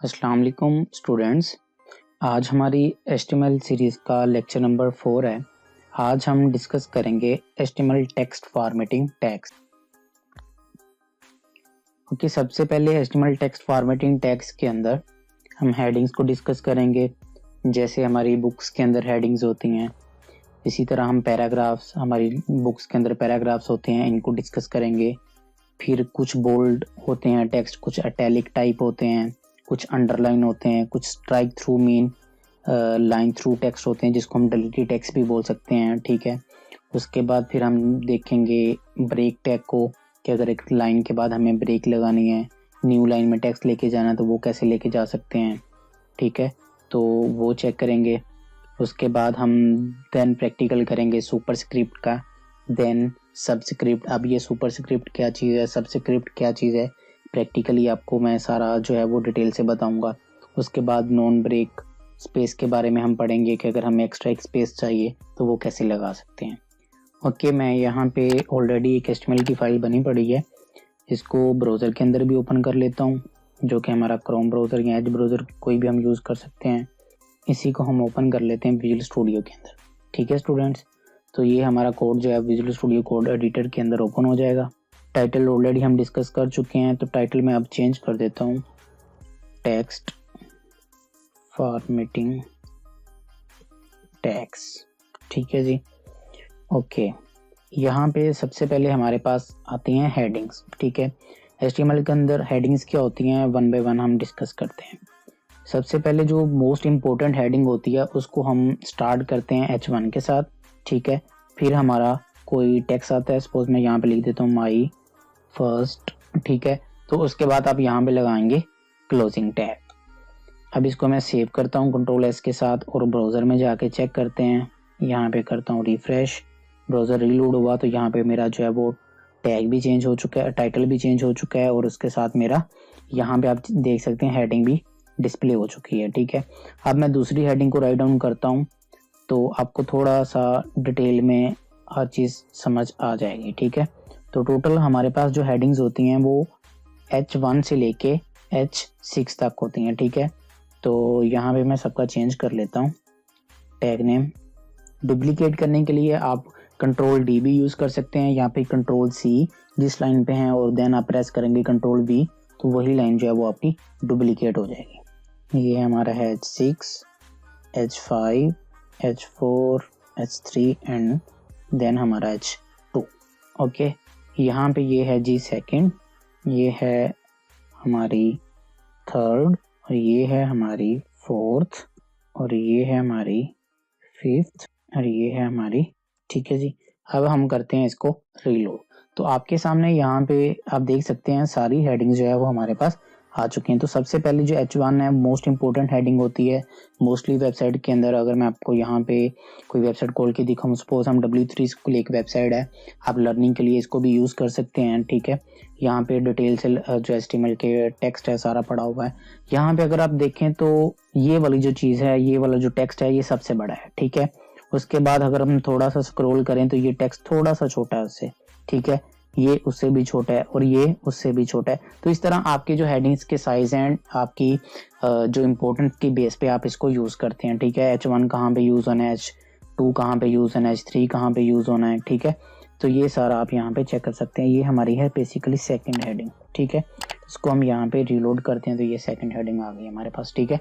अस्सलाम वालेकुम स्टूडेंट्स। आज हमारी HTML सीरीज़ का लेक्चर नंबर 4 है। आज हम डिस्कस करेंगे HTML text formatting tags. Okay, सबसे पहले HTML टेक्स्ट फॉर्मेटिंग टैग्स के अंदर हम हेडिंग्स को डिस्कस करेंगे। जैसे हमारी बुक्स के अंदर हेडिंग्स होती हैं, इसी तरह हम पैराग्राफ्स, हमारी बुक्स के अंदर पैराग्राफ्स होते हैं, इनको डिस्कस करेंगे। फिर कुछ बोल्ड होते हैं टेक्स्ट, कुछ इटैलिक टाइप होते हैं, कुछ अंडरलाइन होते हैं, कुछ strike through mean line through text होते हैं, जिसको हम डिलीटेड टेक्स्ट भी बोल सकते हैं। ठीक है, उसके बाद फिर हम देखेंगे ब्रेक टैग को, कि अगर एक लाइन के बाद हमें ब्रेक लगानी है, न्यू लाइन में टेक्स्ट लेके जाना है, तो वो कैसे लेके जा सकते हैं। ठीक है, तो वो चेक करेंगे। उसके बाद हम देन प्रैक्टिकल करेंगे सुपरस्क्रिप्ट का, देन सबस्क्रिप्ट। अब ये सुपरस्क्रिप्ट क्या चीज़ है, सबस्क्रिप्ट क्या चीज़ है, प्रैक्टिकली आपको मैं सारा जो है वो डिटेल से बताऊंगा। उसके बाद नॉन ब्रेक स्पेस के बारे में हम पढ़ेंगे कि अगर हमें एक्स्ट्रा एक स्पेस चाहिए तो वो कैसे लगा सकते हैं। ओके, मैं यहाँ पे ऑलरेडी एक HTML की फाइल बनी पड़ी है, इसको ब्राउज़र के अंदर भी ओपन कर लेता हूँ, जो कि हमारा क्रोम ब्राउज़र या एज ब्राउज़र कोई भी हम यूज़ कर सकते हैं। इसी को हम ओपन कर लेते हैं विजुअल स्टूडियो के अंदर। ठीक है स्टूडेंट्स, तो ये हमारा कोड जो है विजुअल स्टूडियो कोड एडिटर के अंदर ओपन हो जाएगा। टाइटल ऑलरेडी हम डिस्कस कर चुके हैं, तो टाइटल में अब चेंज कर देता हूँ, टेक्स्ट फॉर्मेटिंग टैग्स। ठीक है जी, ओके। यहाँ पे सबसे पहले हमारे पास आती हैं हेडिंग्स। ठीक है, HTML के अंदर हेडिंग्स क्या होती हैं, वन बाय वन हम डिस्कस करते हैं। सबसे पहले जो मोस्ट इम्पोर्टेंट हेडिंग होती है उसको हम स्टार्ट करते हैं H1 के साथ। ठीक है, फिर हमारा कोई टेक्स्ट आता है, सपोज मैं यहाँ पे लिख देता हूँ माई फर्स्ट। ठीक है, तो उसके बाद आप यहाँ पे लगाएंगे क्लोजिंग टैग। अब इसको मैं सेव करता हूँ Ctrl+S के साथ और ब्राउज़र में जाके चेक करते हैं। यहाँ पे करता हूँ रिफ्रेश, ब्राउज़र रीलोड हुआ तो यहाँ पे मेरा जो है वो टैग भी चेंज हो चुका है, टाइटल भी चेंज हो चुका है, और उसके साथ मेरा यहाँ पे आप देख सकते हैं हेडिंग भी डिस्प्ले हो चुकी है। ठीक है, अब मैं दूसरी हेडिंग को राइट डाउन करता हूँ तो आपको थोड़ा सा डिटेल में हर चीज़ समझ आ जाएगी। ठीक है, तो टोटल हमारे पास जो हेडिंग्स होती हैं वो H1 से लेके H6 तक होती हैं। ठीक है, तो यहाँ पे मैं सबका चेंज कर लेता हूँ। टैग नेम डुप्लीकेट करने के लिए आप Ctrl+D भी यूज़ कर सकते हैं, यहाँ पे Ctrl+C जिस लाइन पे हैं, और देन आप प्रेस करेंगे Ctrl+V, तो वही लाइन जो है वो आपकी डुप्लीकेट हो जाएगी। ये हमारा है H6, H5, H4, H3 and then हमारा H2। ओके, यहाँ पे ये है जी सेकंड, ये है हमारी थर्ड, और ये है हमारी फोर्थ, और ये है हमारी फिफ्थ, और ये है हमारी। ठीक है जी, अब हम करते हैं इसको रीलोड। तो आपके सामने यहाँ पे आप देख सकते हैं सारी हेडिंग जो है वो हमारे पास आ चुकी हैं। तो सबसे पहले जो H1 है मोस्ट इंपॉर्टेंट हेडिंग होती है मोस्टली वेबसाइट के अंदर। अगर मैं आपको यहाँ पे कोई वेबसाइट खोल के दिखाऊँ, सपोज हम W3 स्कूल एक वेबसाइट है, आप लर्निंग के लिए इसको भी यूज़ कर सकते हैं। ठीक है, यहाँ पे डिटेल से जो HTML के टेक्स्ट है सारा पड़ा हुआ है। यहाँ पे अगर आप देखें तो ये वाली जो चीज़ है, ये वाला जो टेक्स्ट है, ये सबसे बड़ा है। ठीक है, उसके बाद अगर हम थोड़ा सा स्क्रॉल करें तो ये टेक्स्ट थोड़ा सा छोटा है उससे। ठीक है, ये उससे भी छोटा है, और ये उससे भी छोटा है। तो इस तरह आपके जो हेडिंग्स के साइज हैं आपकी जो इम्पोर्टेंट की बेस पे आप इसको यूज़ करते हैं। ठीक है, H1 कहाँ पे यूज़ होना है, H2 कहाँ पे यूज़ होना है, H3 कहाँ पे यूज़ होना है। ठीक है, तो ये सारा आप यहाँ पे चेक कर सकते हैं। ये हमारी है बेसिकली सेकंड हेडिंग। ठीक है, इसको हम यहाँ पे रीलोड करते हैं तो ये सेकंड हेडिंग आ गई हमारे पास। ठीक है,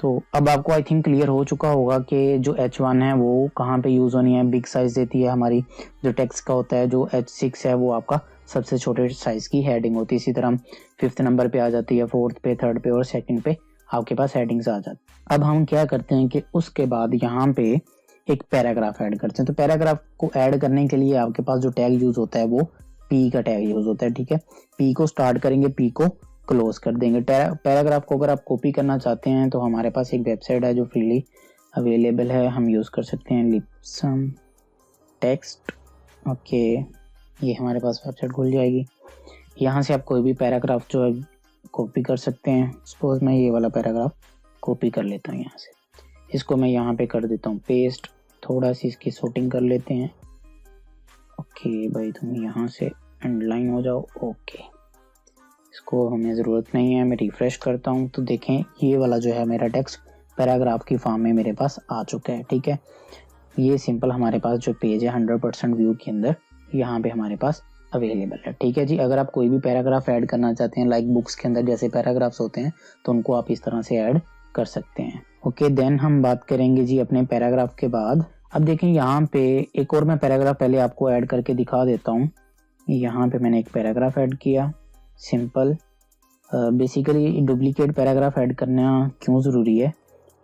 तो अब आपको आई थिंक क्लियर हो चुका होगा कि जो H1 है वो कहाँ पे यूज़ होनी है। बिग साइज देती है हमारी जो टेक्स्ट का होता है। जो H6 है वो आपका सबसे छोटे साइज की हेडिंग होती है। इसी तरह फिफ्थ नंबर पे आ जाती है, फोर्थ पे, थर्ड पे और सेकंड पे आपके पास हेडिंग्स आ जाती है। अब हम क्या करते हैं कि उसके बाद यहाँ पे एक पैराग्राफ ऐड करते हैं। तो पैराग्राफ को ऐड करने के लिए आपके पास जो टैग यूज होता है वो P का टैग यूज होता है। ठीक है, P को स्टार्ट करेंगे, P को क्लोज कर देंगे। पैराग्राफ को अगर आप कॉपी करना चाहते हैं तो हमारे पास एक वेबसाइट है जो फ्रीली अवेलेबल है, हम यूज कर सकते हैं, लिप्सम टेक्स्ट। ओके, ये हमारे पास वेबसाइट खुल जाएगी। यहाँ से आप कोई भी पैराग्राफ जो है कॉपी कर सकते हैं। सपोज मैं ये वाला पैराग्राफ कॉपी कर लेता हूँ यहाँ से, इसको मैं यहाँ पे कर देता हूँ पेस्ट। थोड़ा सी इसकी शॉर्टिंग कर लेते हैं। ओके भाई, तुम यहाँ से अंडरलाइन हो जाओ। ओके, इसको हमें ज़रूरत नहीं है। मैं रिफ्रेश करता हूँ तो देखें ये वाला जो है मेरा टेक्स्ट पैराग्राफ की फॉर्म में मेरे पास आ चुका है। ठीक है, ये सिंपल हमारे पास जो पेज है 100% व्यू के अंदर यहाँ पे हमारे पास अवेलेबल है। ठीक है जी, अगर आप कोई भी पैराग्राफ ऐड करना चाहते हैं लाइक बुक्स के अंदर जैसे पैराग्राफ्स होते हैं तो उनको आप इस तरह से ऐड कर सकते हैं। ओके, देन हम बात करेंगे जी अपने पैराग्राफ के बाद। अब देखें यहाँ पे एक और मैं पैराग्राफ पहले आपको ऐड करके दिखा देता हूँ। यहाँ पे मैंने एक पैराग्राफ ऐड किया simple. Basically duplicate paragraph add करना क्यों ज़रूरी है,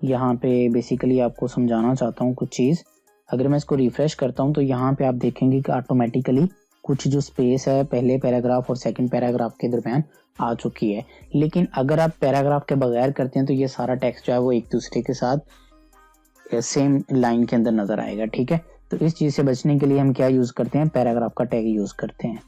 यहाँ पे बेसिकली आपको समझाना चाहता हूँ कुछ चीज़। अगर मैं इसको रिफ्रेश करता हूँ तो यहाँ पे आप देखेंगे कि ऑटोमेटिकली कुछ जो स्पेस है पहले पैराग्राफ और सेकंड पैराग्राफ के दरमियान आ चुकी है। लेकिन अगर आप पैराग्राफ के बगैर करते हैं तो ये सारा टेक्स्ट जो है वो एक दूसरे के साथ सेम लाइन के अंदर नजर आएगा। ठीक है, तो इस चीज़ से बचने के लिए हम क्या यूज़ करते हैं, पैराग्राफ का टैग यूज़ करते हैं।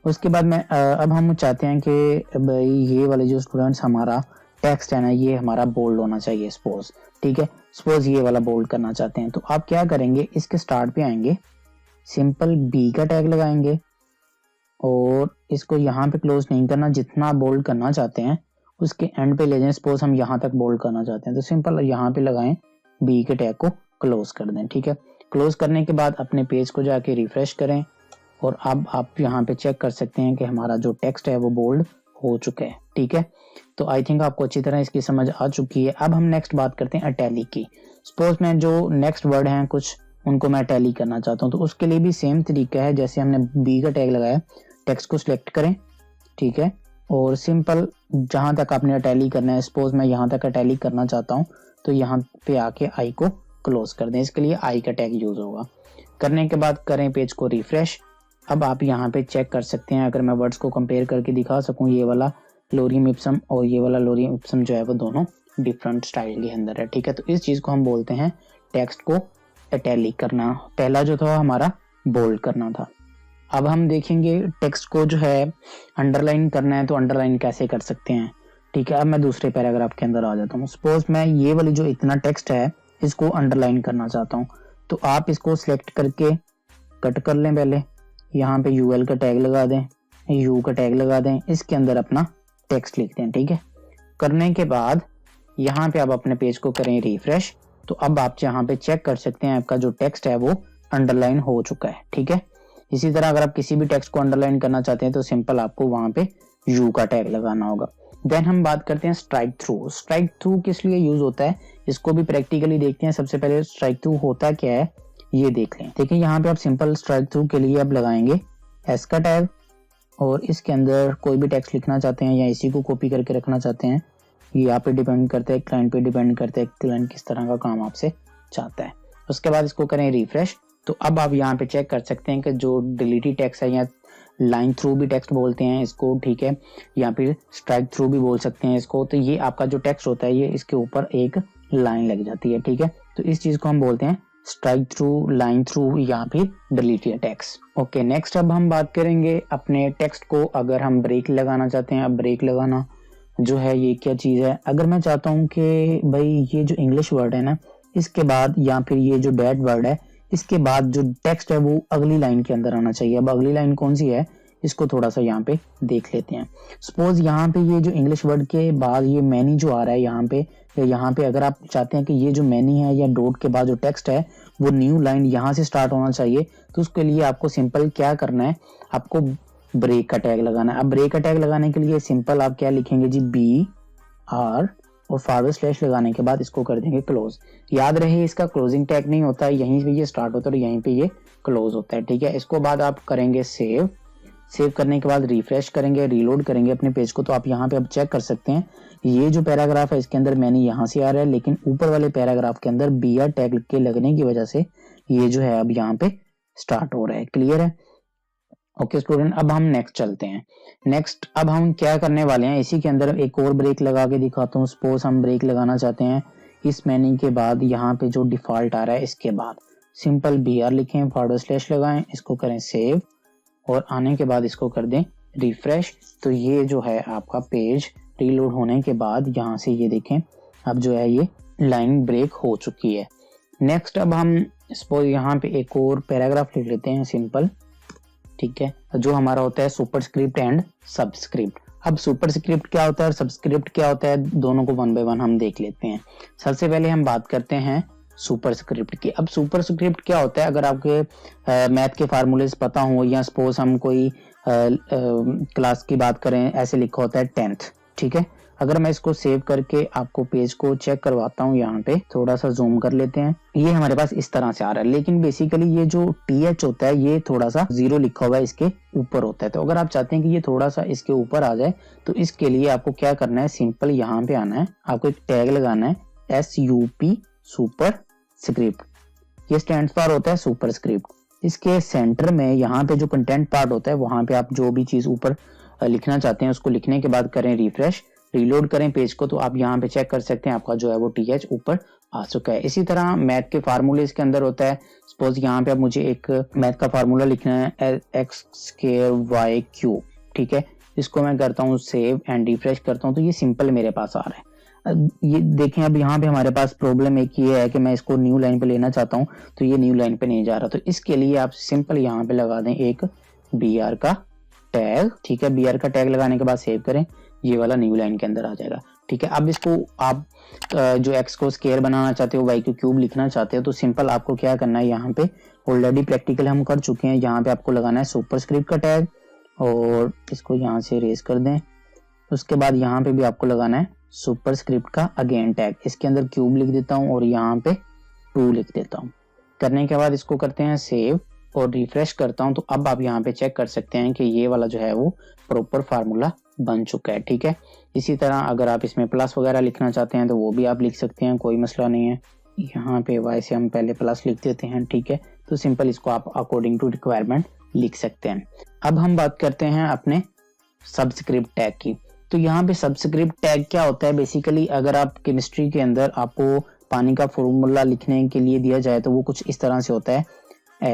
उसके बाद में अब हम चाहते हैं कि भाई ये वाले जो स्टूडेंट्स हमारा टेक्स्ट है ना ये हमारा बोल्ड होना चाहिए सपोज। ठीक है, सपोज ये वाला बोल्ड करना चाहते हैं तो आप क्या करेंगे, इसके स्टार्ट पे आएंगे, सिंपल बी का टैग लगाएंगे और इसको यहाँ पे क्लोज नहीं करना, जितना आप बोल्ड करना चाहते हैं उसके एंड पे ले जाएं। सपोज हम यहाँ तक बोल्ड करना चाहते हैं तो सिंपल यहाँ पे लगाएं, बी के टैग को क्लोज कर दें। ठीक है, क्लोज करने के बाद अपने पेज को जाके रिफ्रेश करें और अब आप यहाँ पे चेक कर सकते हैं कि हमारा जो टेक्स्ट है वो बोल्ड हो चुका है। ठीक है, तो आई थिंक आपको अच्छी तरह इसकी समझ आ चुकी है। अब हम नेक्स्ट बात करते हैं अटैलिक की। सपोज मैं जो नेक्स्ट वर्ड हैं कुछ उनको मैं अटैलिक करना चाहता हूँ तो उसके लिए भी सेम तरीका है, जैसे हमने बी का टैग लगाया, टेक्स्ट को सिलेक्ट करें। ठीक है, और सिंपल जहां तक आपने अटैलिक करना है, सपोज मैं यहाँ तक अटैलिक करना चाहता हूँ तो यहाँ पे आके आई को क्लोज कर दें, इसके लिए आई का टैग यूज होगा। करने के बाद करें पेज को रिफ्रेश। अब आप यहाँ पे चेक कर सकते हैं, अगर मैं वर्ड्स को कंपेयर करके दिखा सकूं, ये वाला लोरियम इप्सम और ये वाला लोरियम इप्सम जो है वो दोनों डिफरेंट स्टाइल के अंदर है। ठीक है, तो इस चीज को हम बोलते हैं टेक्स्ट को इटैलिक करना। पहला जो था हमारा बोल्ड करना था। अब हम देखेंगे टेक्स्ट को जो है अंडरलाइन करना है तो अंडरलाइन कैसे कर सकते हैं। ठीक है, अब मैं दूसरे पैराग्राफ के अंदर आ जाता हूँ। सपोज मैं ये वाली जो इतना टेक्स्ट है इसको अंडरलाइन करना चाहता हूँ तो आप इसको सिलेक्ट करके कट कर लें, पहले यहाँ पे यूएल का टैग लगा दें, यू का टैग लगा दें, इसके अंदर अपना टेक्स्ट लिख दें। ठीक है, करने के बाद यहाँ पे आप अपने पेज को करें रिफ्रेश तो अब आप यहाँ पे चेक कर सकते हैं आपका जो टेक्स्ट है वो अंडरलाइन हो चुका है। ठीक है, इसी तरह अगर आप किसी भी टेक्स्ट को अंडरलाइन करना चाहते हैं तो सिंपल आपको वहां पे यू का टैग लगाना होगा। देन हम बात करते हैं स्ट्राइक थ्रू। स्ट्राइक थ्रू किस लिए यूज होता है इसको भी प्रैक्टिकली देखते हैं। सबसे पहले स्ट्राइक थ्रू होता क्या है ये देख लें। देखिए यहाँ पे आप सिंपल स्ट्राइक थ्रू के लिए आप लगाएंगे एस का टैग और इसके अंदर कोई भी टेक्स्ट लिखना चाहते हैं या इसी को कॉपी करके रखना चाहते हैं, ये यहाँ पे डिपेंड करता है, क्लाइंट पे डिपेंड करता है क्लाइंट किस तरह का काम आपसे चाहता है। उसके बाद इसको करें रिफ्रेश तो अब आप यहाँ पे चेक कर सकते हैं कि जो डिलीटेड टेक्स्ट है या लाइन थ्रू भी टेक्स्ट बोलते हैं इसको, ठीक है, या फिर स्ट्राइक थ्रू भी बोल सकते हैं इसको, तो ये आपका जो टेक्स्ट होता है ये इसके ऊपर एक लाइन लग जाती है। ठीक है, तो इस चीज को हम बोलते हैं स्ट्राइक थ्रू, लाइन थ्रू या फिर डिलीटेड टेक्स्ट। ओके, नेक्स्ट अब हम बात करेंगे अपने टेक्स्ट को अगर हम ब्रेक लगाना चाहते हैं। अब ब्रेक लगाना जो है ये क्या चीज है, अगर मैं चाहता हूँ कि भाई ये जो इंग्लिश वर्ड है ना इसके बाद या फिर ये जो डेट वर्ड है इसके बाद जो टेक्स्ट है वो अगली लाइन के अंदर आना चाहिए। अब अगली लाइन कौन सी है इसको थोड़ा सा यहाँ पे देख लेते हैं। सपोज यहाँ पे ये जो इंग्लिश वर्ड के बाद ये मैनी जो आ रहा है यहाँ पे अगर आप चाहते हैं कि ये जो मैनी है या डॉट के बाद जो टेक्स्ट है वो न्यू लाइन यहाँ से स्टार्ट होना चाहिए, तो उसके लिए आपको सिंपल क्या करना है, आपको ब्रेक का टैग लगाना है। अब ब्रेक का टैग लगाने के लिए सिंपल आप क्या लिखेंगे जी, बी आर और फॉरवर्ड स्लैश लगाने के बाद इसको कर देंगे क्लोज। याद रहे इसका क्लोजिंग टैग नहीं होता है, यहीं पे ये स्टार्ट होता है और यहीं पे ये क्लोज होता है। ठीक है, इसको बाद आप करेंगे सेव करने के बाद रिफ्रेश करेंगे, रीलोड करेंगे अपने पेज को, तो आप यहाँ पे अब चेक कर सकते हैं ये जो पैराग्राफ है इसके अंदर मैंने यहाँ से आ रहा है, लेकिन ऊपर वाले पैराग्राफ के अंदर बी आर टैग के लगने की वजह से ये जो है अब यहाँ पे स्टार्ट हो रहा है। क्लियर है? ओके स्टूडेंट, अब हम नेक्स्ट चलते हैं। नेक्स्ट अब हम क्या करने वाले हैं, इसी के अंदर एक और ब्रेक लगा के दिखाता हूँ। सपोज हम ब्रेक लगाना चाहते हैं इस मैनी के बाद यहाँ पे जो डिफॉल्ट आ रहा है इसके बाद सिंपल बी आर लिखें, फॉरवर्ड स्लैश लगाएं, इसको करें सेव और आने के बाद इसको कर दें रिफ्रेश। तो ये जो है आपका पेज रीलोड होने के बाद यहाँ से ये देखें अब जो है ये लाइन ब्रेक हो चुकी है। नेक्स्ट अब हम सपोज यहाँ पे एक और पैराग्राफ लिख लेते हैं सिंपल, ठीक है, जो हमारा होता है सुपरस्क्रिप्ट एंड सबस्क्रिप्ट। अब सुपरस्क्रिप्ट क्या होता है और सबस्क्रिप्ट क्या होता है, दोनों को वन बाय वन हम देख लेते हैं। सबसे पहले हम बात करते हैं सुपरस्क्रिप्ट की। अब सुपरस्क्रिप्ट क्या होता है, अगर आपके मैथ के फार्मूलेस पता हो, या सपोज हम कोई क्लास की बात करें, ऐसे लिखा होता है 10th, ठीक है। अगर मैं इसको सेव करके आपको पेज को चेक करवाता हूँ, यहाँ पे थोड़ा सा जूम कर लेते हैं, ये हमारे पास इस तरह से आ रहा है। लेकिन बेसिकली ये जो TH होता है ये थोड़ा सा 0 लिखा हुआ है इसके ऊपर होता है। तो अगर आप चाहते हैं कि ये थोड़ा सा इसके ऊपर आ जाए, तो इसके लिए आपको क्या करना है, सिंपल यहाँ पे आना है, आपको एक टैग लगाना है SUP सुपर स्क्रिप्ट, ये स्टैंड फॉर होता है सुपरस्क्रिप्ट। इसके सेंटर में यहाँ पे जो कंटेंट पार्ट होता है, वहां पे आप जो भी चीज ऊपर लिखना चाहते हैं उसको लिखने के बाद करें रिफ्रेश, रीलोड करें पेज को, तो आप यहाँ पे चेक कर सकते हैं आपका जो है वो TH ऊपर आ चुका है। इसी तरह मैथ के फार्मूले इसके अंदर होता है। सपोज यहाँ पे अब मुझे एक मैथ का फार्मूला लिखना है x²y³, ठीक है। इसको मैं करता हूँ सेव एंड रिफ्रेश करता हूँ, तो ये सिंपल मेरे पास आ रहा है। ये देखें, अब यहाँ पे हमारे पास प्रॉब्लम एक ये है कि मैं इसको न्यू लाइन पे लेना चाहता हूँ, तो ये न्यू लाइन पे नहीं जा रहा। तो इसके लिए आप सिंपल यहाँ पे लगा दें एक BR का टैग, ठीक है। BR का टैग लगाने के बाद सेव करें, ये वाला न्यू लाइन के अंदर आ जाएगा, ठीक है। अब इसको आप जो x को स्केयर बनाना चाहते हो, y को क्यूब लिखना चाहते हो, तो सिंपल आपको क्या करना है, यहाँ पे ऑलरेडी प्रैक्टिकल हम कर चुके हैं, यहाँ पे आपको लगाना है सुपरस्क्रिप्ट का टैग और इसको यहाँ से इरेज कर दें। उसके बाद यहाँ पे भी आपको लगाना है सुपरस्क्रिप्ट का अगेन टैग, इसके अंदर क्यूब लिख देता हूँ और यहाँ पे 2 लिख देता हूँ। करने के बाद इसको करते हैं सेव और रिफ्रेश करता हूँ, तो अब आप यहाँ पे चेक कर सकते हैं कि ये वाला जो है वो प्रॉपर फार्मूला बन चुका है, ठीक है। इसी तरह अगर आप इसमें प्लस वगैरह लिखना चाहते हैं तो वो भी आप लिख सकते हैं, कोई मसला नहीं है। यहाँ पे y से हम पहले प्लस लिख देते हैं, ठीक है। तो सिंपल इसको आप अकॉर्डिंग टू रिक्वायरमेंट लिख सकते हैं। अब हम बात करते हैं अपने सबस्क्रिप्ट टैग की। तो यहाँ पे सबस्क्रिप्ट टैग क्या होता है, बेसिकली अगर आप केमिस्ट्री के अंदर आपको पानी का फॉर्मूला लिखने के लिए दिया जाए तो वो कुछ इस तरह से होता है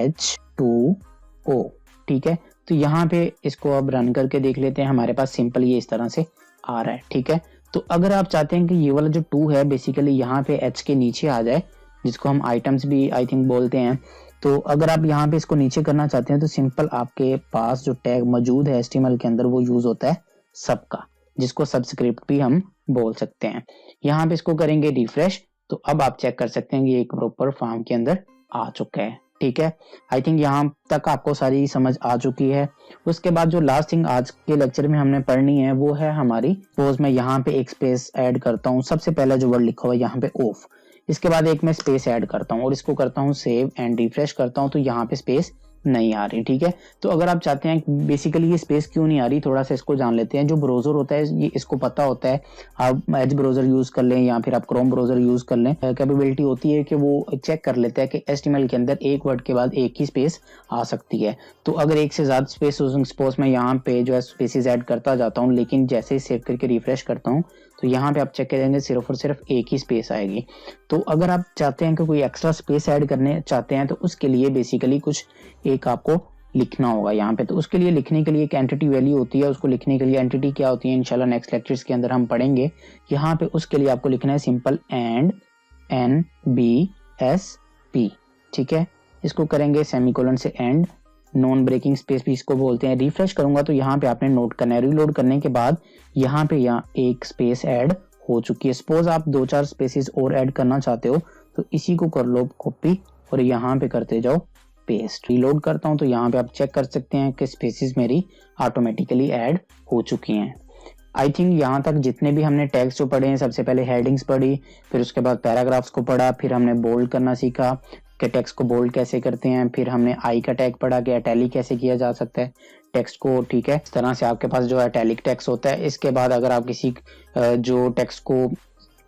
H2O, ठीक है। तो यहाँ पे इसको अब रन करके देख लेते हैं, हमारे पास सिंपल ये इस तरह से आ रहा है, ठीक है। तो अगर आप चाहते हैं कि ये वाला जो 2 है बेसिकली यहाँ पे H के नीचे आ जाए, जिसको हम आइटम्स भी आई थिंक बोलते हैं, तो अगर आप यहाँ पे इसको नीचे करना चाहते हैं तो सिंपल आपके पास जो टैग मौजूद है HTML के अंदर वो यूज होता है सब का, जिसको सबस्क्रिप्ट भी हम बोल सकते हैं। यहाँ पे इसको करेंगे रिफ्रेश, तो अब आप चेक कर सकते हैं कि एक प्रॉपर फॉर्म के अंदर आ चुका है, ठीक है। आई थिंक यहाँ तक आपको सारी समझ आ चुकी है। उसके बाद जो लास्ट थिंग आज के लेक्चर में हमने पढ़नी है वो है हमारी, सपोज मैं यहाँ पे एक स्पेस ऐड करता हूँ, सबसे पहला जो वर्ड लिखा हुआ है यहाँ पे ऑफ, इसके बाद एक मैं स्पेस ऐड करता हूँ और इसको करता हूँ सेव एंड रिफ्रेश करता हूँ, तो यहाँ पे स्पेस नहीं आ रही, ठीक है। तो अगर आप चाहते हैं बेसिकली ये स्पेस क्यों नहीं आ रही, थोड़ा सा इसको जान लेते हैं। जो ब्राउजर होता है ये इसको पता होता है, आप एज ब्राउजर यूज कर लें या फिर आप क्रोम ब्राउजर यूज कर लें, कैपेबिलिटी होती है कि वो चेक कर लेता है कि HTML के अंदर एक वर्ड के बाद एक ही स्पेस आ सकती है। तो अगर एक से ज्यादा स्पेस, सपोज मैं यहाँ पे जो है स्पेसिस ऐड करता जाता हूँ, लेकिन जैसे ही सेव करके रिफ्रेश करता हूँ तो यहाँ पे आप चेक करेंगे सिर्फ और सिर्फ एक ही स्पेस आएगी। तो अगर आप चाहते हैं कि कोई एक्स्ट्रा स्पेस ऐड करने चाहते हैं तो उसके लिए बेसिकली कुछ एक आपको लिखना होगा यहाँ पे। तो उसके लिए लिखने के लिए एक एंटिटी वैल्यू होती है, उसको लिखने के लिए एंटिटी क्या होती है इंशाल्लाह नेक्स्ट लेक्चर्स के अंदर हम पढ़ेंगे। यहाँ पे उसके लिए आपको लिखना है सिंपल एंड NBSP, ठीक है। इसको करेंगे सेमीकोलन से एंड, नॉन ब्रेकिंग स्पेस भी इसको बोलते हैं। रिफ्रेश करूंगा तो यहाँ पे आपने नोट करना है, रीलोड करने के बाद यहाँ पे एक स्पेस ऐड हो चुकी है। सपोज आप 2-4 स्पेसेस और ऐड करना चाहते हो तो इसी को कर लो कॉपी और यहाँ पे करते जाओ पेस्ट। रीलोड करता हूँ तो यहाँ पे आप चेक कर सकते हैं कि स्पेसेस मेरी ऑटोमेटिकली ऐड हो चुकी हैं। आई थिंक यहाँ तक जितने भी हमने टैग्स जो पढ़े हैं, सबसे पहले हेडिंग्स पढ़ी, फिर उसके बाद पैराग्राफ्स को पढ़ा, फिर हमने बोल्ड करना सीखा कि टेक्स्ट को बोल्ड कैसे करते हैं, फिर हमने आई का टैग पढ़ा कि इटैलिक कैसे किया जा सकता है टेक्स्ट को, ठीक है। इस तरह से आपके पास जो इटैलिक टेक्स्ट होता है। इसके बाद अगर आप किसी जो टेक्स्ट को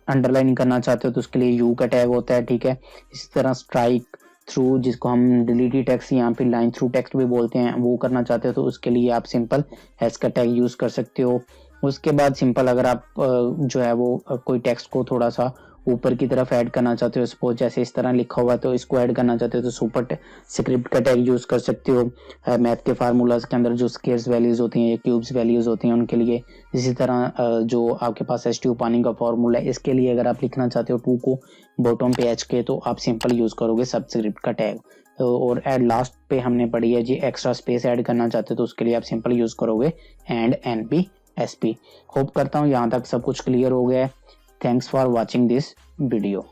अंडरलाइन करना चाहते हो तो उसके लिए यू का टैग होता है, ठीक है। इसी तरह स्ट्राइक थ्रू, जिसको हम डिलीटेड टेक्स्ट यहाँ पे लाइन थ्रू टेक्स्ट भी बोलते हैं, वो करना चाहते हो तो उसके लिए आप सिंपल एस का टैग यूज कर सकते हो। उसके बाद सिंपल अगर आप जो है वो कोई टेक्स्ट को थोड़ा सा ऊपर की तरफ ऐड करना चाहते हो, सपोज जैसे इस तरह लिखा हुआ है तो इसको ऐड करना चाहते हो तो सुपर स्क्रिप्ट का टैग यूज कर सकते हो। मैथ के फार्मूलाज के अंदर जो स्केयर्स वैल्यूज होती हैं, क्यूब्स वैल्यूज होती हैं उनके लिए। इसी तरह जो आपके पास H2O पानी का फॉर्मूला है, इसके लिए अगर आप लिखना चाहते हो 2 को बॉटम पे H के, तो आप सिंपल यूज करोगे सबस्क्रिप्ट का टैग। और एड लास्ट पे हमने पढ़ी है जी एक्स्ट्रा स्पेस ऐड करना चाहते हो तो उसके लिए आप सिंपल यूज करोगे एंड NB SP। होप करता हूँ यहाँ तक सब कुछ क्लियर हो गया है। Thanks for watching this video.